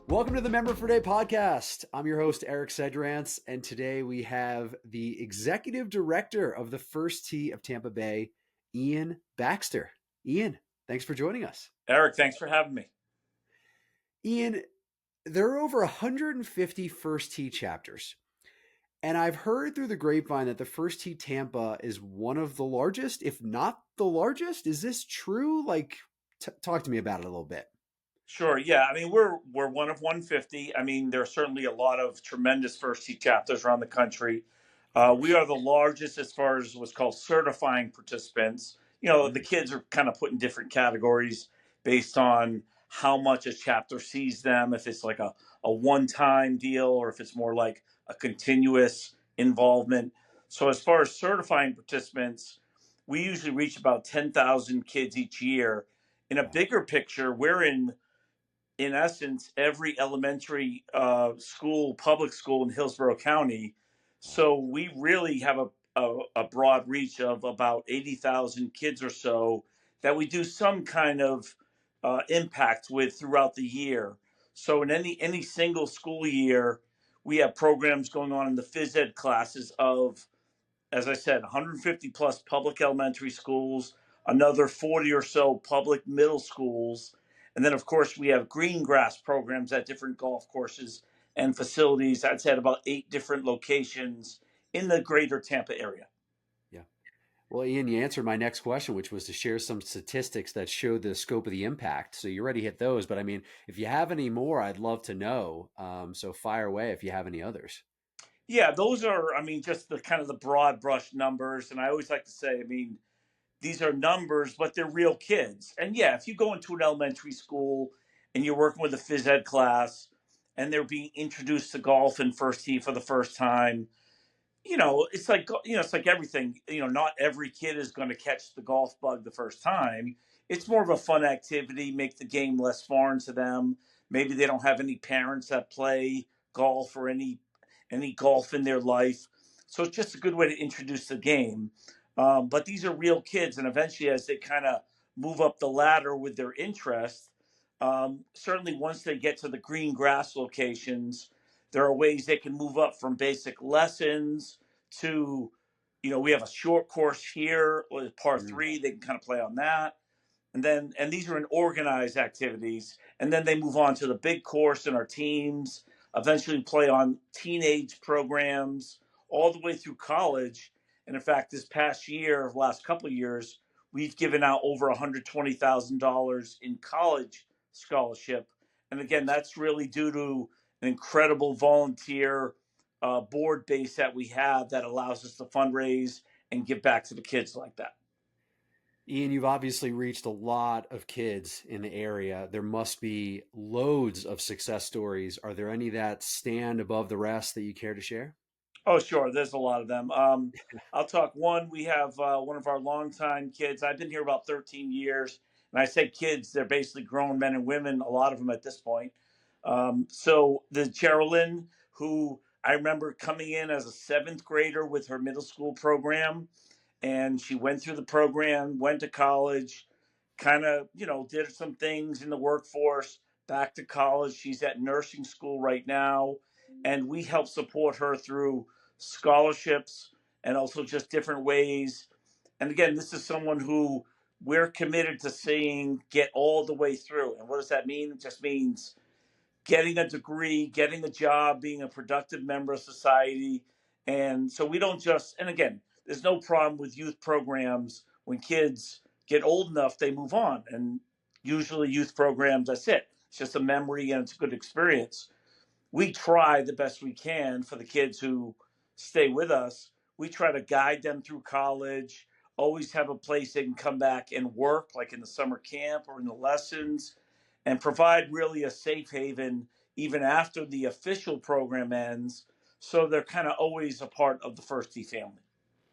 Welcome to the Member for Day podcast. I'm your host, Eric Sedrantz, and today we have the executive director of the First Tee of Tampa Bay, Ian Baxter. Ian, thanks for joining us. Eric, thanks for having me. Ian, there are over 150 First Tee chapters, and I've heard through the grapevine that the First Tee Tampa is one of the largest, if not the largest. Is this true? Talk to me about it a little bit. Sure. Yeah. I mean, we're one of 150. I mean, there are certainly a lot of tremendous First Tee chapters around the country. Of We course. are the largest as far as what's called certifying participants. You know, the Mm, kids are kind of put in different categories based on how much a chapter sees them, if it's like a one-time deal or if it's more like a continuous involvement. So as far as certifying participants, we usually reach about 10,000 kids each year. In a wow. bigger picture, we're in essence, every elementary school, public school in Hillsborough County. Wow. So we really have a broad reach of about 80,000 kids or so that we do some kind of impact with throughout the year. So in any single school year, we have programs going on in the phys ed classes of, as I said, 150 plus public elementary schools, another 40 or so public middle schools. And then, of course, we have green grass programs at different golf courses and facilities. I'd say at about 8 different locations in the greater Tampa area. Yeah. Well, Ian, you answered my next question, which was to share some statistics that show the scope of the impact. So you already hit those, but I mean, if you have any more, I'd love to know. So fire away if you have any others. Yeah, those are, I mean, just the kind of the broad brush numbers. And I always like to say, I mean, these are numbers, but they're real kids. And yeah, if you go into an elementary school and you're working with a phys ed class and they're being introduced to golf in First Tee for the first time, it's like everything. Not every kid is going to catch the golf bug the first time. It's more of a fun activity, make the game less foreign to them. Maybe they don't have any parents that play golf or any golf in their life, so it's just a good way to introduce the game. But these are real kids, and eventually, as they kind of move up the ladder with their interest, certainly once they get to the green grass locations, there are ways they can move up from basic lessons to, we have a short course here with par Mm, three. They can kind of play on that. And these are in organized activities. And then they move on to the big course in our teams, eventually play on teenage programs all the way through college. And in fact, this past year, last couple of years, we've given out over $120,000 in college scholarship. And again, nice. that's really due to an incredible volunteer board base that we have that allows us to fundraise and give back to the kids like that. Ian, you've obviously reached a lot of kids in the area. There must be loads of success stories. Are there any that stand above the rest that you care to share? Oh, sure. There's a lot of them. I'll talk one. We have one of our longtime kids. I've been here about 13 years. And I say kids, they're basically grown men and women, a lot of them at this point. So the Geraldine, who I remember coming in as a seventh grader with her middle school program, and she went through the program, went to college, kind of, did some things in the workforce, back to college. She's at nursing school right now, and we help support her through scholarships and also just different ways. And again, this is someone who we're committed to seeing get all the way through. And what does that mean? It just means getting a degree, getting a job, being a productive member of society. And so we don't just, and again, there's no problem with youth programs. When kids get old enough, they move on. And usually youth programs, that's it. It's just a memory and it's a good experience. We try the best we can for the kids who stay with us. We try to guide them through college, always have a place they can come back and work, like in the summer camp or in the lessons, and provide really a safe haven even after the official program ends. So they're kind of always a part of the First Tee family.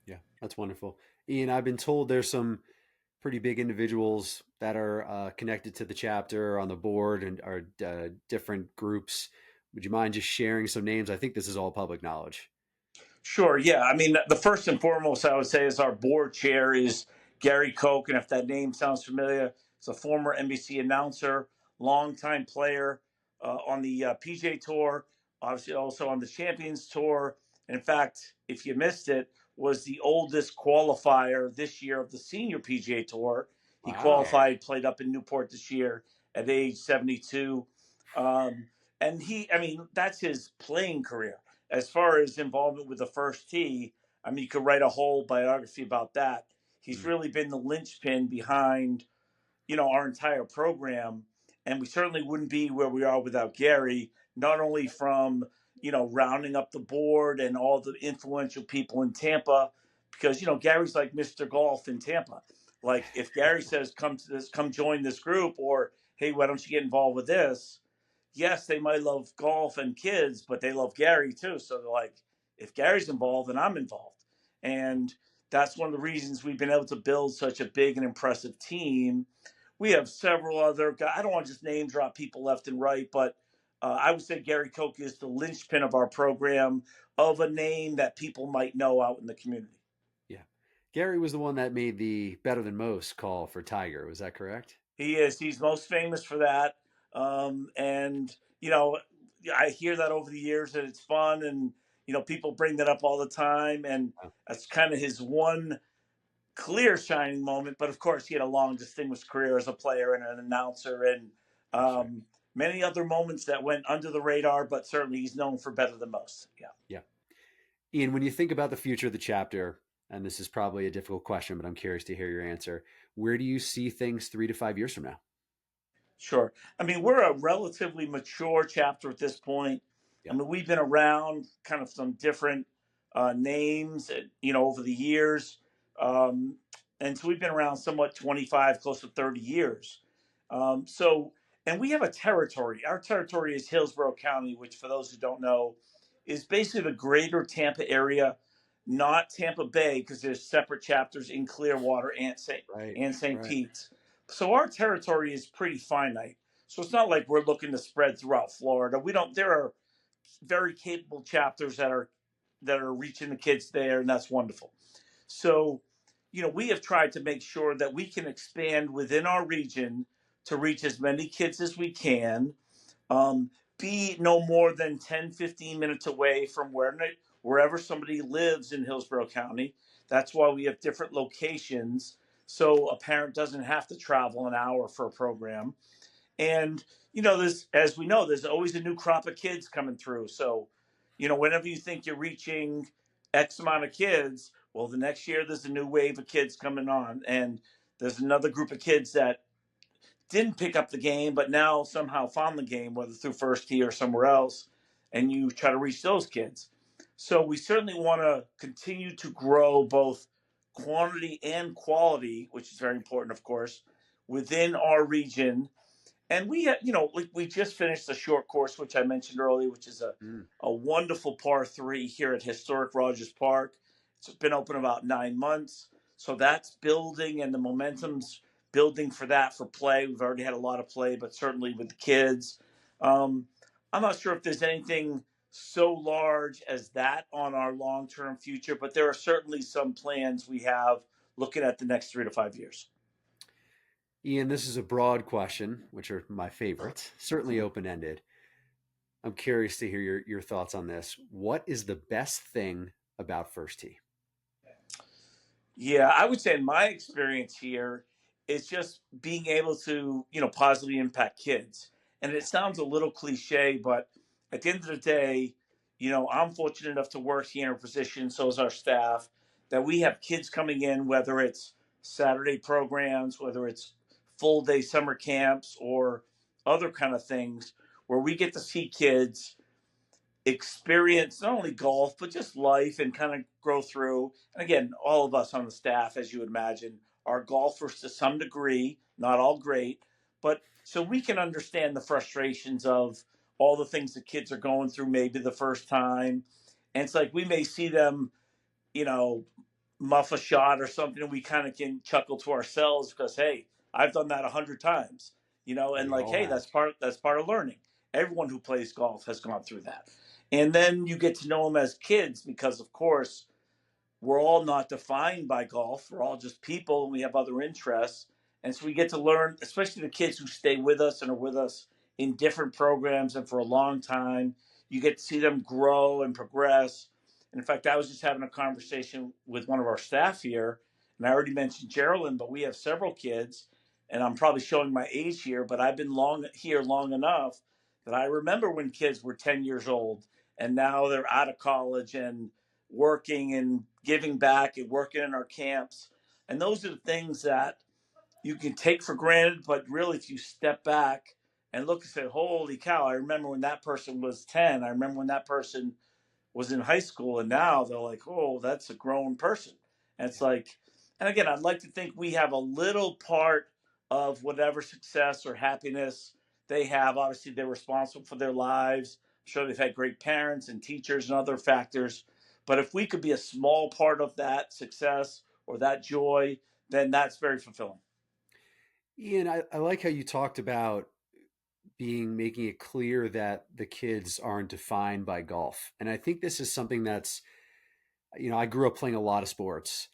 Yeah, that's wonderful. Ian, I've been told there's some pretty big individuals that are connected to the chapter on the board and are different groups. Would you mind just sharing some names? I think this is all public knowledge. Sure. Yeah. I mean, the first and foremost, I would say, is our board chair is Gary Koch. And if that name sounds familiar, it's a former NBC announcer, longtime player, on the PGA Tour, obviously also on the Champions Tour. And in fact, if you missed it, was the oldest qualifier this year of the Senior PGA Tour. He Wow. qualified, played up in Newport this year at age 72. Um, and I mean, that's his playing career. As far as involvement with the first tee, I mean, you could write a whole biography about that. He's Mm. really been the linchpin behind, our entire program. And we certainly wouldn't be where we are without Gary, not only from, rounding up the board and all the influential people in Tampa, because, Gary's like Mr. Golf in Tampa. Like if Gary says, come to this, come join this group, or, hey, why don't you get involved with this? Yes, they might love golf and kids, but they love Gary too. So they're like, if Gary's involved, then I'm involved. And that's one of the reasons we've been able to build such a big and impressive team. We have several other guys. I don't want to just name drop people left and right, but I would say Gary Koch is the linchpin of our program, of a name that people might know out in the community. Yeah. Gary was the one that made the better than most call for Tiger. Was that correct? He is. He's most famous for that. And, I hear that over the years and it's fun. And, people bring that up all the time. And Oh, that's kind of his one clear shining moment. But of course, he had a long, distinguished career as a player and an announcer, and sure. um, many other moments that went under the radar. But certainly, he's known for better than most. Yeah, Yeah. Ian, when you think about the future of the chapter, and this is probably a difficult question, but I'm curious to hear your answer. Where do you see things 3 to 5 years from now? sure. I mean, we're a relatively mature chapter at this point. I Yep. mean, we've been around kind of some different names, over the years. Um, and so we've been around somewhat 25, close to 30 years. So, and we have a territory. Our territory is Hillsborough County, which, for those who don't know, is basically the greater Tampa area, not Tampa Bay, because there's separate chapters in Clearwater Right. and St. Right. Pete's. So our territory is pretty finite. So it's not like we're looking to spread throughout Florida. We don't. There are very capable chapters that are reaching the kids there, and that's wonderful. So, we have tried to make sure that we can expand within our region to reach as many kids as we can, um, be no more than 10, 15 minutes away from wherever somebody lives in Hillsborough County. That's why we have different locations. So a parent doesn't have to travel an hour for a program. And, there's, as we know, there's always a new crop of kids coming through. So, whenever you think you're reaching X amount of kids, well, the next year there's a new wave of kids coming on. And there's another group of kids that didn't pick up the game, but now somehow found the game, whether through First Tee or somewhere else, and you try to reach those kids. So we certainly want to continue to grow both quantity and quality, which is very important, of course, within our region. And like we just finished the short course, which I mentioned earlier, which is Mm. a wonderful par 3 here at historic Rogers Park. It's been open about 9 months. So that's building, and the momentum's building for that for play. We've already had a lot of play, but certainly with the kids. Um, I'm not sure if there's anything so large as that on our long term future, but there are certainly some plans we have looking at the next 3 to 5 years. Ian, this is a broad question, which are my favorite, certainly Mhm. open ended. I'm curious to hear your thoughts on this. What is the best thing about First Tee? Yeah, I would say in my experience here, it's just being able to, positively impact kids. And it Yeah. sounds a little cliche, but at the end of the day, I'm fortunate enough to work here in a position, so is our staff, that we have kids coming in, whether it's Saturday programs, whether it's full day summer camps, or other kind of things, where we get to see kids experience not only golf but just life and kind of grow through. And again, all of us on the staff, as you would imagine, are golfers to some degree, not all great, but so we can understand the frustrations of all the things the kids are going through maybe the first time. And it's like we may see them, you know muff a shot or something, and we kind of can chuckle to ourselves because, hey, I've done that 100 times, and We like, all hey, have. that's part of learning. Everyone who plays golf has gone through that. And then you get to know them as kids, because of course we're all not defined by golf. We're all just people, and we have other interests. And so we get to learn, especially the kids who stay with us and are with us in different programs and for a long time. You get to see them grow and progress. And in fact, I was just having a conversation with one of our staff here, and I already mentioned Geraldine, but we have several kids, and I'm probably showing my age here, but I've been long enough that I remember when kids were 10 years old, and now they're out of college and working and giving back and working in our camps. And those are the things that you can take for granted, but really, if you step back and look and say, holy cow, I remember when that person was 10. I remember when that person was in high school, and now they're like, oh, that's a grown person. And it's Yeah. like, and again, I'd like to think we have a little part of whatever success or happiness they have. Obviously, they're responsible for their lives. I'm sure they've had great parents and teachers and other factors. But if we could be a small part of that success or that joy, then that's very fulfilling. Ian, I like how you talked about making it clear that the kids aren't defined by golf. And I think this is something that's, I grew up playing a lot of sports,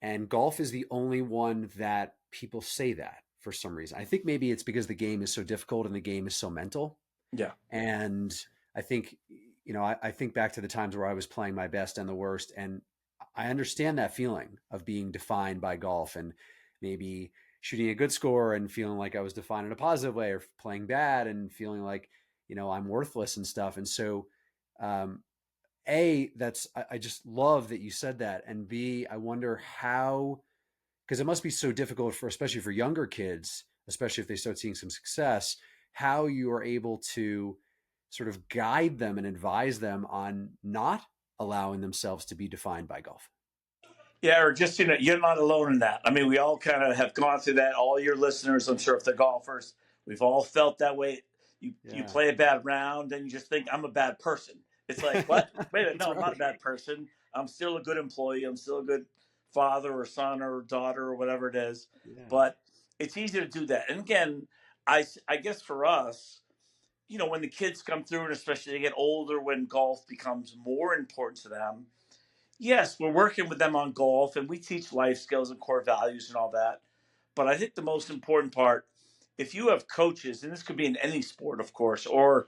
and golf is the only one that people say that for some reason. I think maybe it's because the game is so difficult and the game is so mental. Yeah. And I think, I think back to the times where I was playing my best and the worst. And I understand that feeling of being defined by golf and maybe shooting a good score and feeling like I was defined in a positive way, or playing bad and feeling like, I'm worthless and stuff. And so, um, I just love that you said that. And B, I wonder how, because it must be so difficult for, especially for younger kids, especially if they start seeing some success, how you are able to sort of guide them and advise them on not allowing themselves to be defined by golf. Yeah, or just, you're not alone in that. I mean, we all kind of have gone through that. All your listeners, I'm sure, if they're golfers, we've all felt that way. You Yeah. play a bad round and you just think, I'm a bad person. It's like, what? Wait a minute. That's No, I'm not a right. bad person. I'm still a good employee. I'm still a good father or son or daughter or whatever it is. Yeah. But it's easy to do that. And again, I guess for us, when the kids come through, and especially they get older, when golf becomes more important to them, yes, we're working with them on golf and we teach life skills and core values and all that. But I think the most important part, if you have coaches, and this could be in any sport, of course, or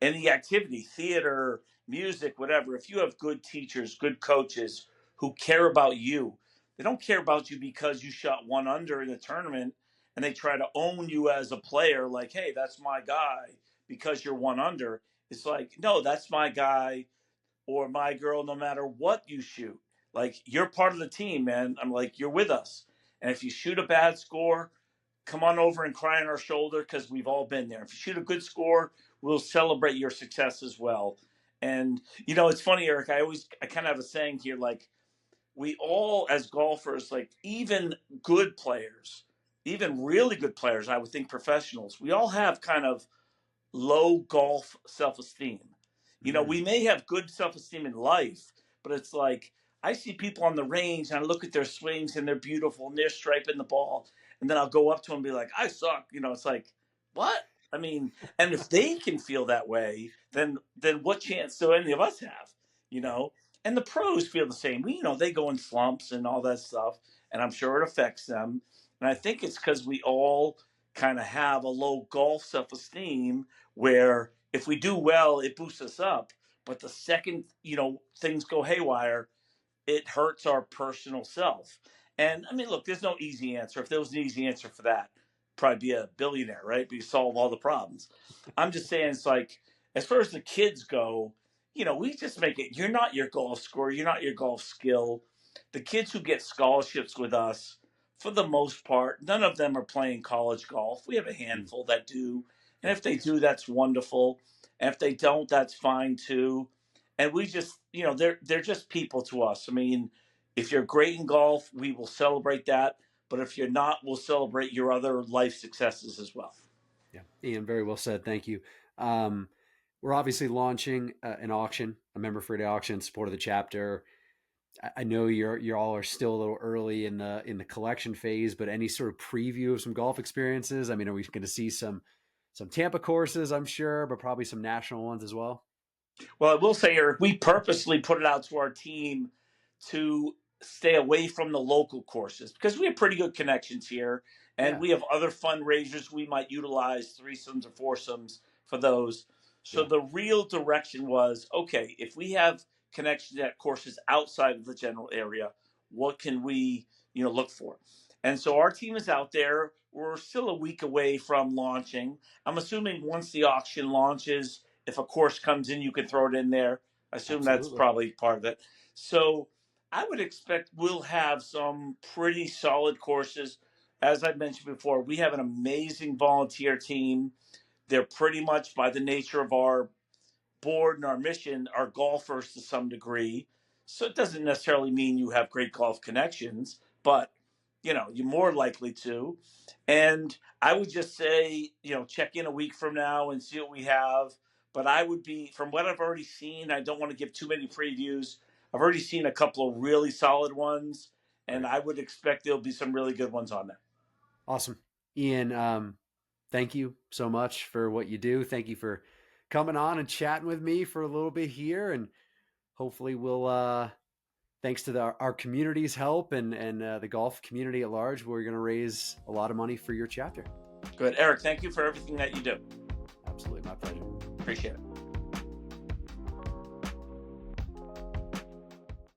any activity, theater, music, whatever, if you have good teachers, good coaches who care about you, they don't care about you because you shot one under in a tournament and they try to own you as a player, like, hey, that's my guy because you're one under. It's like, no, that's my guy or my girl, no matter what you shoot. Like, you're part of the team, man. I'm like, you're with us. And if you shoot a bad score, come on over and cry on our shoulder because we've all been there. If you shoot a good score, we'll celebrate your success as well. And it's funny, Eric. I kind of have a saying here, like, we all as golfers, like, even good players, even really good players, I would think professionals, we all have kind of low golf self esteem. Mm. We may have good self esteem in life, but it's like I see people on the range and I look at their swings and they're beautiful and they're striping the ball. And then I'll go up to them and be like, I suck. It's like, what? I mean, and if they can feel that way, then what chance do any of us have? You Yeah. know? And the pros feel the same. They go in slumps and all that stuff, and I'm sure it affects them. And I think it's because we all kind of have a low golf self esteem where if we do well, it boosts us up. But the second, things go haywire, it hurts our personal self. And I mean, look, there's no easy answer. If there was an easy answer for that, probably be a billionaire, right? Be solve all the problems. I'm just saying, it's like, as far as the kids go, we just make it. You're not your golf score. You're not your golf skill. The kids who get scholarships with us, for the most part, none of them are playing college golf. We have a Mm. handful that do, and Yeah. if they do, that's wonderful. And if they don't, that's fine too. And we just, they're just people to us. I mean, if you're great in golf, we will celebrate that. But if you're not, we'll celebrate your other life successes as well. Yeah. Ian, very well said. Thank you. Um, we're obviously launching an auction, a member Friday auction in support of the chapter. I know you all are still a little early in the collection phase, but any sort of preview of some golf experiences? I mean, are we going to see some Tampa courses? I'm sure, but probably some national ones as well. Well, I will say, Eric, we purposely put it out to our team to stay away from the local courses because we have pretty good connections here. And Yeah. we have other fundraisers we might utilize, threesomes or foursomes for those. So Yeah. the real direction was, okay, if we have connections at courses outside of the general area, what can we, look for? And so our team is out there. We're still a week away from launching. I'm assuming once the auction launches, if a course comes in, you can throw it in there. I assume that's Absolutely. probably part of it. So I would expect we'll have some pretty solid courses. As I mentioned before, we have an amazing volunteer team. They're pretty much, by the nature of our board and our mission, are golfers to some degree. So it doesn't necessarily mean you have great golf connections, but you're more likely to. And I would just say, check in a week from now and see what we have. But I would be, from what I've already seen, I don't want to give too many previews. I've already seen a couple of really solid ones, and Right. I would expect there'll be some really good ones on there. Awesome. Ian, thank you so much for what you do. Thank you for coming on and chatting with me for a little bit here. And hopefully we'll, thanks to our community's help and the golf community at large, we're going to raise a lot of money for your chapter. Good. Eric, thank you for everything that you do. Absolutely. My pleasure. Appreciate it.